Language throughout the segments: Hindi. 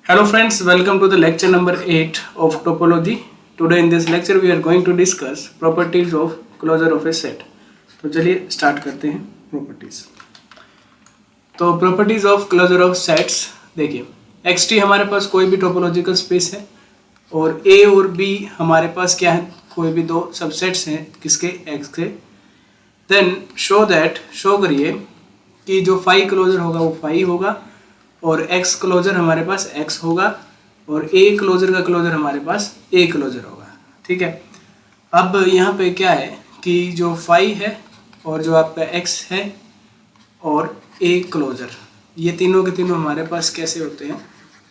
Hello friends, welcome to the lecture number 8 of topology. Today in this lecture we are going to discuss properties of closure of a set. तो चलिए स्टार्ट करते हैं प्रॉपर्टीज। तो properties of closure of sets देखिए, xt हमारे पास कोई भी टोपोलॉजिकल स्पेस है और a और b हमारे पास क्या है, कोई भी दो सबसेट्स हैं किसके, x के। देन शो करिए कि जो फाई क्लोजर होगा वो फाई होगा और x क्लोजर हमारे पास x होगा और a क्लोजर का क्लोजर हमारे पास a क्लोजर होगा। ठीक है, अब यहाँ पे क्या है कि जो फाई है और जो आपका x है और a क्लोजर, ये तीनों के तीनों हमारे पास कैसे होते हैं,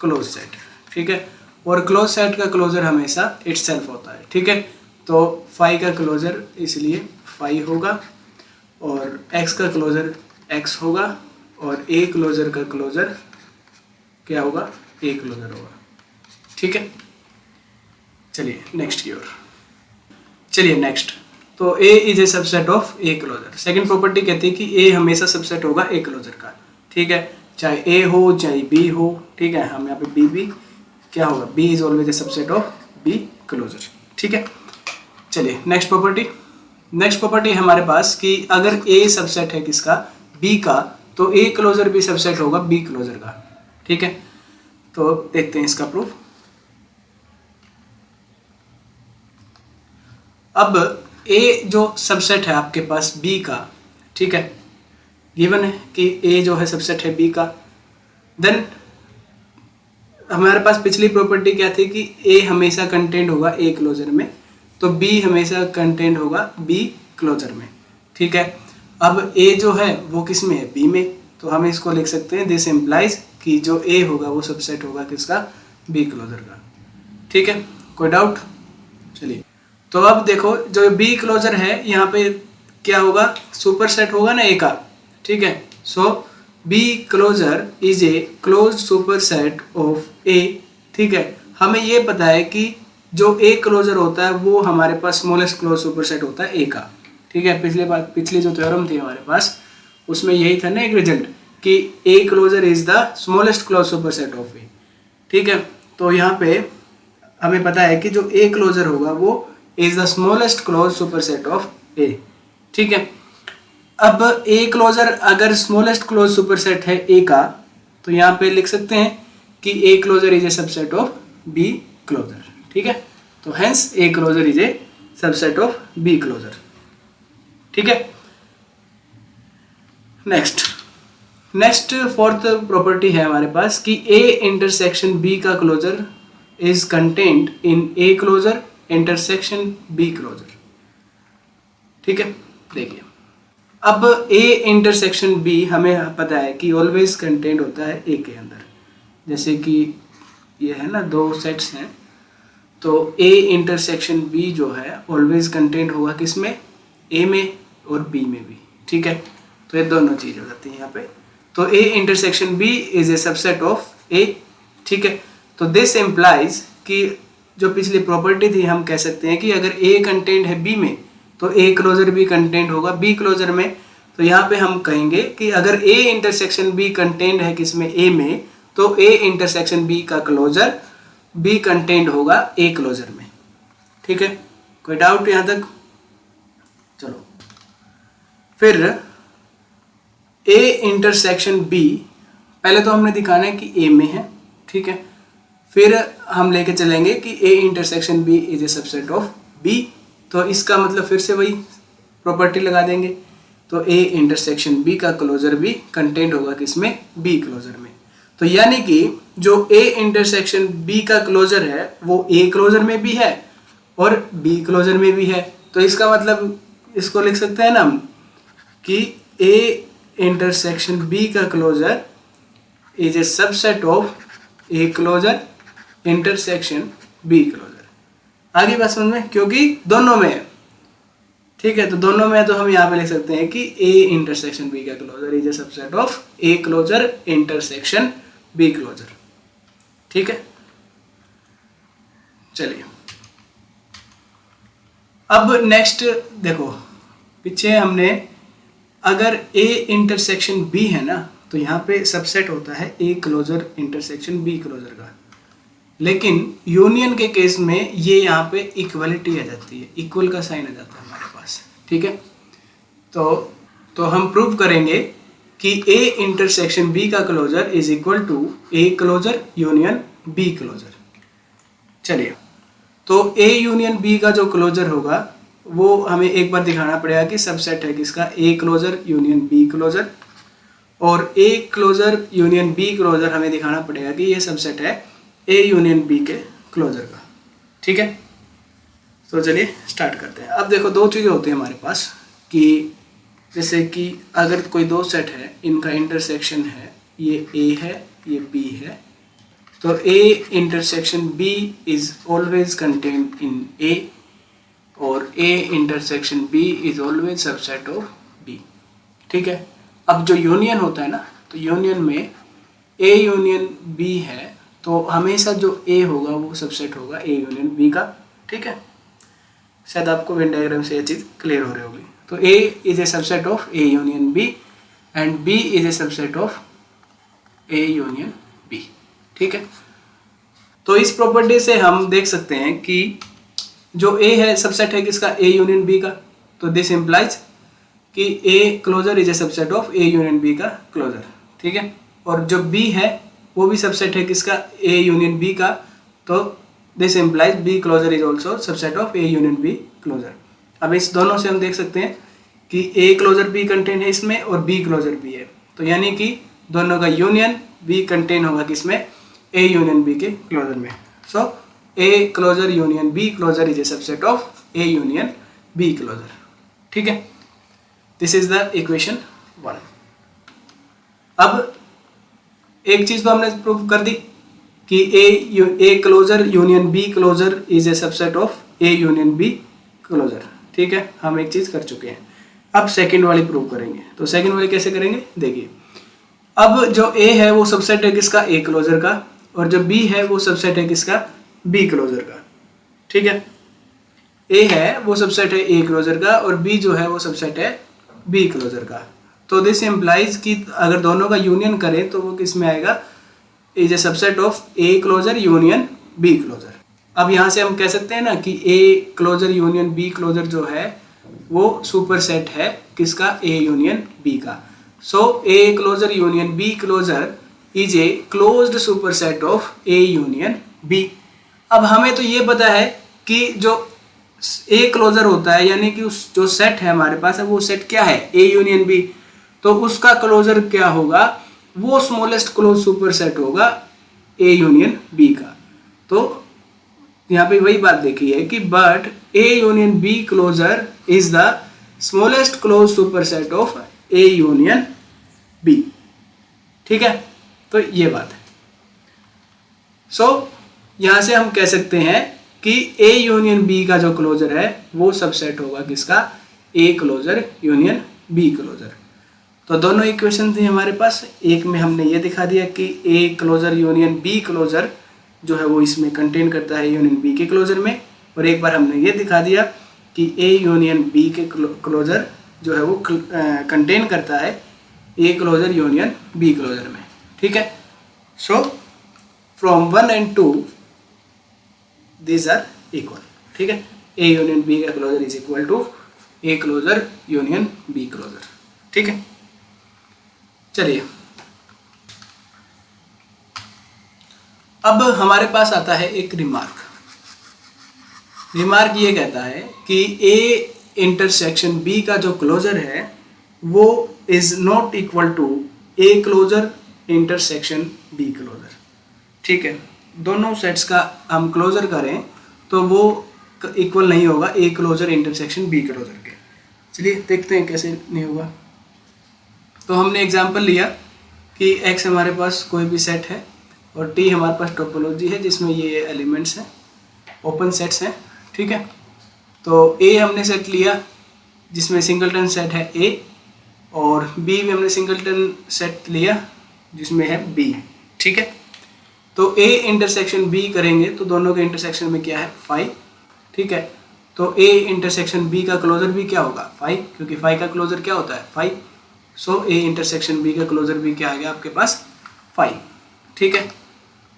क्लोज सेट। ठीक है, और क्लोज सेट का क्लोजर हमेशा इटसेल्फ होता है। ठीक है, तो फाई का क्लोजर इसलिए फाई होगा और x का क्लोजर x होगा और a क्लोजर का क्लोजर क्या होगा, ए क्लोजर होगा। ठीक है, चलिए नेक्स्ट की ओर चलिए। नेक्स्ट, तो A is a subset of A closure. Second property कहती है कि ए हमेशा सबसेट होगा ए क्लोजर का। ठीक है, चाहे ए हो चाहे बी हो। ठीक है, हम यहाँ पे बी क्या होगा, B is always a subset of B closure. ठीक है, चलिए नेक्स्ट प्रॉपर्टी है हमारे पास कि अगर ए सबसेट है किसका, बी का, तो ए क्लोजर भी सबसेट होगा बी क्लोजर का। ठीक है, तो देखते हैं इसका प्रूफ। अब A जो सबसेट है आपके पास B का, ठीक है, गिवन है कि A जो है सबसेट है B का। देन हमारे पास पिछली प्रॉपर्टी क्या थी कि A हमेशा कंटेंट होगा A क्लोजर में, तो B हमेशा कंटेंट होगा B क्लोजर में। ठीक है, अब A जो है वो किस में है, B में, तो हम इसको लिख सकते हैं दिस इम्प्लाइज कि जो A होगा वो सबसेट होगा किसका, B क्लोजर का। ठीक है, कोई डाउट? चलिए, तो अब देखो जो B क्लोजर है यहाँ पे क्या होगा, सुपर सेट होगा ना A का। ठीक है, so B closure is a close superset of A। ठीक है, हमें ये पता है कि जो A क्लोजर होता है वो हमारे पास स्मॉलेस्ट क्लोज सुपर सेट होता है A का। ठीक है, पिछली जो थ्योरम थी हमारे पास उसमें यही था ना एक रिजल्ट कि A closure is the smallest close superset of A। ठीक है, तो यहाँ पे हमें पता है कि जो A क्लोजर होगा वो is the smallest close superset of A। ठीक है, अब A क्लोजर अगर स्मॉलेस्ट क्लोज सुपर सेट है A का, तो यहाँ पे लिख सकते हैं कि A closure is a subset of B closure. ठीक है, तो hence A closure is a subset of B closure. ठीक है, नेक्स्ट फोर्थ प्रॉपर्टी है हमारे पास कि A इंटरसेक्शन B का closure is contained in A closure intersection B closure. ठीक है, देखिए अब A इंटरसेक्शन B हमें पता है कि ऑलवेज कंटेंट होता है A के अंदर। जैसे कि ये है ना, दो सेट्स हैं, तो A इंटरसेक्शन B जो है ऑलवेज कंटेंट होगा किसमें, A में और B में भी। ठीक है, तो ये दोनों चीज़ हो जाती है यहाँ पे। तो A intersection B is a subset of A। ठीक है, तो दिस इम्प्लाइज कि जो पिछली प्रॉपर्टी थी हम कह सकते हैं कि अगर A कंटेंट है B में तो A क्लोजर भी कंटेंट होगा B क्लोजर में। तो यहाँ पे हम कहेंगे कि अगर A इंटरसेक्शन B कंटेंट है किसमें, A में, तो A इंटरसेक्शन B का क्लोजर B कंटेंट होगा A क्लोजर में। ठीक है, कोई डाउट यहाँ तक? चलो फिर A इंटरसेक्शन B, पहले तो हमने दिखाना है कि A में है। ठीक है, फिर हम लेके चलेंगे कि A intersection B is a subset of B, तो इसका मतलब फिर से वही प्रॉपर्टी लगा देंगे। तो A इंटरसेक्शन B का क्लोजर भी कंटेंट होगा किसमें, B क्लोजर में। तो यानी कि जो A इंटरसेक्शन B का क्लोजर है वो A क्लोजर में भी है और B क्लोजर में भी है। तो इसका मतलब इसको लिख सकते हैं ना हम कि A इंटरसेक्शन B का closure is a subset of A closure intersection B closure. आगे बात समझ में, क्योंकि दोनों में है। ठीक है, तो दोनों में है तो हम यहाँ पे लिख सकते हैं कि A इंटरसेक्शन B का closure is a subset of A closure intersection B closure. ठीक है, चलिए अब नेक्स्ट देखो, पीछे हमने अगर A इंटरसेक्शन B है ना, तो यहाँ पे सबसेट होता है A closure intersection B closure का। लेकिन यूनियन के केस में ये यहाँ पे इक्वलिटी आ जाती है, इक्वल का साइन आ जाता है हमारे पास, ठीक है। तो हम प्रूव करेंगे कि ए इंटरसेक्शन बी का closure is equal to A closure union B closure. चलिए, तो ए यूनियन बी का जो क्लोजर होगा वो हमें एक बार दिखाना पड़ेगा कि सबसेट है किसका, A closure union B closure, और A closure union B closure हमें दिखाना पड़ेगा कि ये सबसेट है ए यूनियन बी के क्लोजर का, ठीक है। तो चलिए स्टार्ट करते हैं। अब देखो, दो चीज़ें होती हैं हमारे पास कि जैसे कि अगर कोई दो सेट है, इनका इंटरसेक्शन है, ये ए है ये बी है, तो A intersection B is always contained in A और A intersection B is always subset of B, ठीक है। अब जो यूनियन होता है ना, तो यूनियन में ए यूनियन बी है तो हमेशा जो ए होगा वो सबसेट होगा ए यूनियन बी का, ठीक है। शायद आपको वेन डायग्राम से ये चीज़ क्लियर हो रही होगी। तो A is a subset of A union B and B is a subset of A union B, ठीक है। तो इस प्रॉपर्टी से हम देख सकते हैं कि जो ए है सबसेट है किसका, ए यूनियन बी का, तो दिस इम्प्लाइज कि A closure is a subset of A union B का क्लोजर, ठीक है। और जो बी है वो भी सबसेट है किसका, ए यूनियन बी का, तो this implies B closure is also subset of A union B closure. अब इस दोनों से हम देख सकते हैं कि ए क्लोजर बी कंटेन है इसमें और बी क्लोजर बी है, तो यानी कि दोनों का यूनियन बी कंटेन होगा किसमें, ए यूनियन बी के क्लोजर में। So A closure union B closure is a subset of A union B closure, ठीक है। This is the equation 1। अब एक चीज तो हमने प्रूव कर दी कि A closure union B closure is a subset of A union B closure, ठीक है। हम एक चीज कर चुके हैं। अब सेकंड वाली प्रूव करेंगे। तो सेकंड वाली कैसे करेंगे, देखिए। अब जो ए है वो सबसेट है किसका, ए क्लोजर का, और जो बी है वो सबसेट है किसका, बी क्लोजर का, ठीक है। ए है वो सबसेट है ए क्लोजर का और बी जो है वो सबसेट है बी क्लोजर का। तो दिस इम्प्लाइज कि अगर दोनों का यूनियन करें तो वो किस में आएगा, is a subset of A closure union B closure. अब यहाँ से हम कह सकते हैं ना कि A closure union B closure जो है वो सुपर सेट है किसका, ए यूनियन बी का। So A closure union B closure is a closed superset of A union B. अब हमें तो ये पता है कि जो ए क्लोजर होता है यानी कि उस जो सेट है हमारे पास है वो सेट क्या है, ए यूनियन बी, तो उसका क्लोजर क्या होगा, वो स्मॉलेस्ट क्लोज सुपर सेट होगा ए यूनियन बी का। तो यहाँ पे वही बात देखी है कि but A union B closure is the smallest close superset of A union B, ठीक है। तो ये बात है। सो यहाँ से हम कह सकते हैं कि ए यूनियन बी का जो क्लोजर है वो सबसेट होगा किसका, A closure union B closure. तो दोनों इक्वेशन थी हमारे पास। एक में हमने ये दिखा दिया कि A closure union B closure जो है वो इसमें कंटेन करता है यूनियन बी के क्लोजर में, और एक बार हमने ये दिखा दिया कि ए यूनियन बी के क्लोजर जो है वो कंटेन करता है A closure union B closure में, ठीक है। So from 1 and 2 these are equal, ठीक है। ए यूनियन बी का closure is equal to A closure union B closure, ठीक है। चलिए, अब हमारे पास आता है एक रिमार्क। रिमार्क ये कहता है कि ए इंटरसेक्शन बी का जो क्लोजर है वो is not equal to A closure intersection B closure, ठीक है। दोनों सेट्स का हम क्लोजर करें तो वो इक्वल नहीं होगा A closure intersection B closure के। चलिए देखते हैं कैसे नहीं होगा। तो हमने एग्जांपल लिया कि x हमारे पास कोई भी सेट है और t हमारे पास टोपोलॉजी है जिसमें ये एलिमेंट्स हैं, ओपन सेट्स हैं, ठीक है। तो a हमने सेट लिया जिसमें सिंगलटन सेट है a, और b भी हमने सिंगलटन सेट लिया जिसमें है b, ठीक है। तो a इंटरसेक्शन b करेंगे तो दोनों के इंटरसेक्शन में क्या है, फाई, ठीक है। तो a इंटरसेक्शन b का क्लोजर भी क्या होगा, फाई, क्योंकि फाई का क्लोजर क्या होता है, phi. So A intersection B का क्लोजर भी क्या आ गया आपके पास, फाई, ठीक है।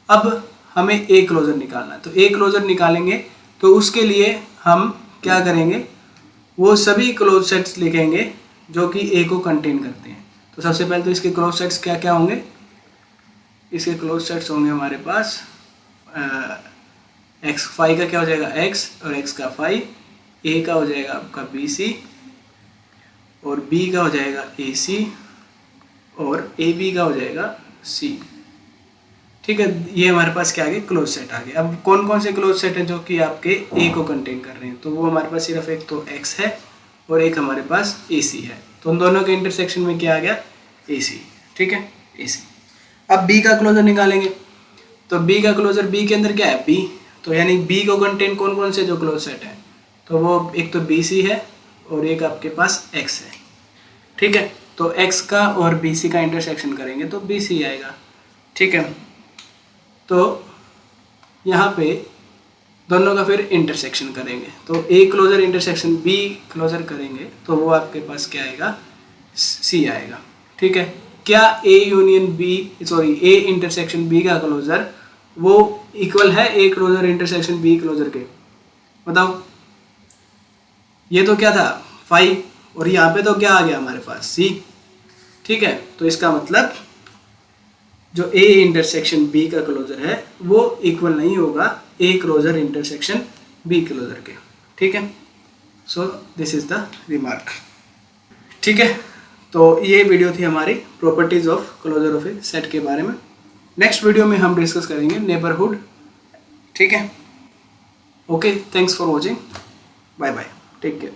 अब हमें ए क्लोजर निकालना है। तो ए क्लोजर निकालेंगे तो उसके लिए हम क्या करेंगे, वो सभी क्लोज सेट्स लिखेंगे जो कि ए को कंटेन करते हैं। तो सबसे पहले तो इसके क्लोज सेट्स क्या क्या होंगे, इसके क्लोज सेट्स होंगे हमारे पास एक्स, फाई का क्या हो जाएगा एक्स और एक्स का फाई, ए का हो जाएगा आपका बी सी और बी का हो जाएगा ए सी और ए बी का हो जाएगा सी। ठीक है, ये हमारे पास क्या आ गया, क्लोज सेट आ गया। अब कौन कौन से क्लोज सेट हैं जो कि आपके ए को कंटेन कर रहे हैं, तो वो हमारे पास सिर्फ एक तो एक्स है और एक हमारे पास ए सी है। तो उन दोनों के इंटरसेक्शन में क्या आ गया, ए सी। ठीक है, ए सी। अब बी का क्लोजर निकालेंगे, तो बी का क्लोजर, बी के अंदर क्या है बी, तो यानी बी को कंटेन कौन कौन से जो क्लोज सेट है, तो वो एक तो बी सी है और एक आपके पास एक्स है। ठीक है, तो एक्स का और बी सी का इंटरसेक्शन करेंगे तो बी सी आएगा। ठीक है, तो यहाँ पे दोनों का फिर इंटरसेक्शन करेंगे, तो A closure intersection B closure करेंगे तो वो आपके पास क्या आएगा, सी आएगा। ठीक है, क्या A union B, sorry A intersection B का क्लोजर वो इक्वल है A closure intersection B closure के, बताओ। ये तो क्या था फाई और यहाँ पे तो क्या आ गया हमारे पास सी। ठीक है, तो इसका मतलब जो ए इंटरसेक्शन बी का क्लोजर है वो इक्वल नहीं होगा A closure intersection B closure के। ठीक है, so this is the remark. ठीक है, तो ये वीडियो थी हमारी properties of closure of a set के बारे में। नेक्स्ट वीडियो में हम डिस्कस करेंगे नेबरहुड। ठीक है, okay, thanks for watching, bye bye, take care.